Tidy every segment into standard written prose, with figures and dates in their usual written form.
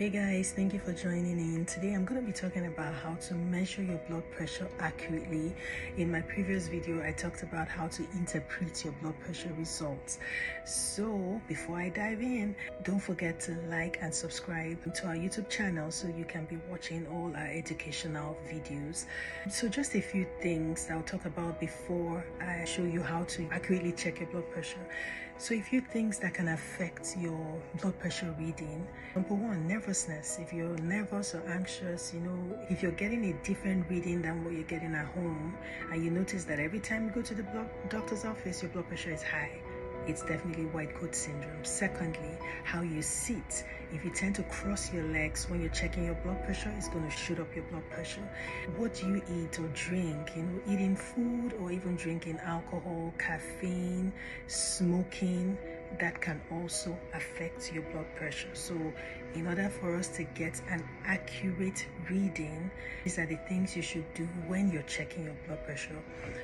Hey guys, thank you for joining in. Today I'm going to be talking about how to measure your blood pressure accurately. In my previous video, I talked about how to interpret your blood pressure results. So before I dive in, don't forget to like and subscribe to our YouTube channel so you can be watching all our educational videos. So just a few things I'll talk about before I show you how to accurately check your blood pressure. So a few things that can affect your blood pressure reading. Number one, nervousness. If you're nervous or anxious, if you're getting a different reading than what you're getting at home, and you notice that every time you go to the doctor's office, your blood pressure is high, it's definitely white coat syndrome. Secondly, how you sit. If you tend to cross your legs when you're checking your blood pressure, it's going to shoot up your blood pressure. What do you eat or drink? Eating food or even drinking alcohol, caffeine, smoking, that can also affect your blood pressure. So in order for us to get an accurate reading, these are the things you should do when you're checking your blood pressure.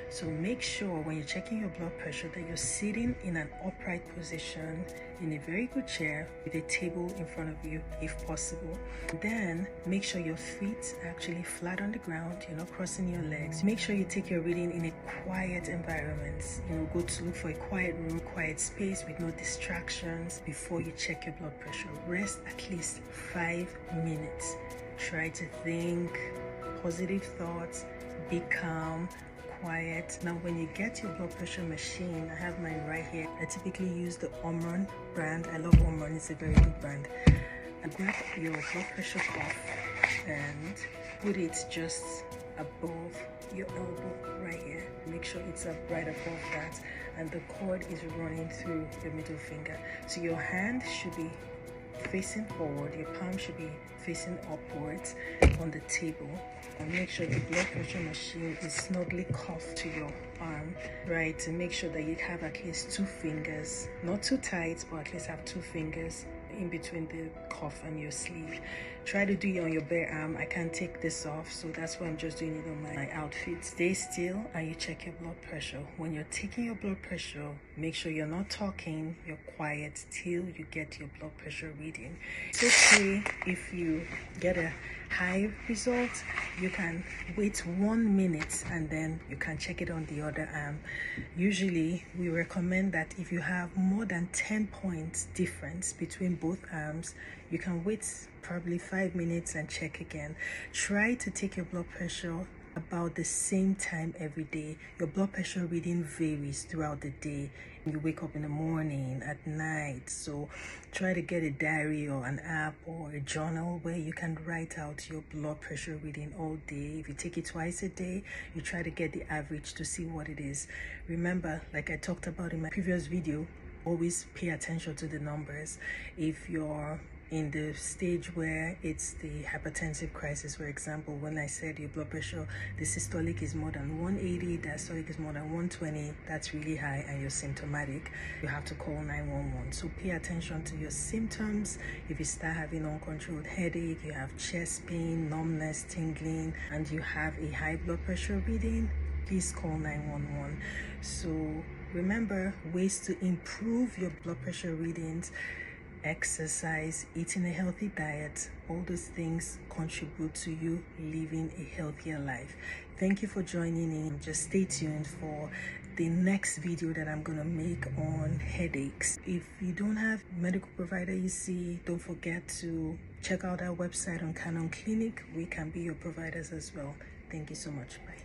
So make sure when you're checking your blood pressure that you're sitting in an upright position in a very good chair with a table in front of you if possible. Then make sure your feet are actually flat on the ground, you're not crossing your legs. Make sure you take your reading in a quiet environment. Go to look for a quiet room, quiet space with no distractions before you check your blood pressure. Rest at least 5 minutes. Try to think positive thoughts, be calm, quiet. Now when you get your blood pressure machine, I have mine right here. I typically use the Omron brand. I love Omron, it's a very good brand. And grab your blood pressure cuff and put it just above your elbow right here. Make sure it's up right above that, and the cord is running through your middle finger. So your hand should be facing forward, your palm should be facing upwards on the table, and make sure the blood pressure machine is snugly cuffed to your arm, right? To make sure that you have at least 2 fingers, not too tight, but at least have 2 fingers in between the cuff and your sleeve. Try to do it on your bare arm. I can't take this off, so that's why I'm just doing it on my outfit. Stay still and you check your blood pressure. When you're taking your blood pressure, make sure you're not talking, you're quiet till you get your blood pressure reading. It's okay if you get a high result, you can wait 1 minute and then you can check it on the other arm. Usually we recommend that if you have more than 10 points difference between both arms, you can wait probably 5 minutes and check again. Try to take your blood pressure about the same time every day. Your blood pressure reading varies throughout the day. You wake up in the morning, at night, so try to get a diary or an app or a journal where you can write out your blood pressure reading all day. If you take it twice a day, you try to get the average to see what it is. Remember, like I talked about in my previous video, always pay attention to the numbers. If you're in the stage where it's the hypertensive crisis, for example, when I said your blood pressure, the systolic is more than 180, diastolic is more than 120, that's really high and you're symptomatic, you have to call 911. So pay attention to your symptoms. If you start having uncontrolled headache, you have chest pain, numbness, tingling, and you have a high blood pressure reading, please call 911. So remember, ways to improve your blood pressure readings: exercise, eating a healthy diet. All those things contribute to you living a healthier life. Thank you for joining in. Just stay tuned for the next video that I'm gonna make on headaches. If you don't have a medical provider you see, don't forget to check out our website on Canon Clinic. We can be your providers as well. Thank you so much. Bye.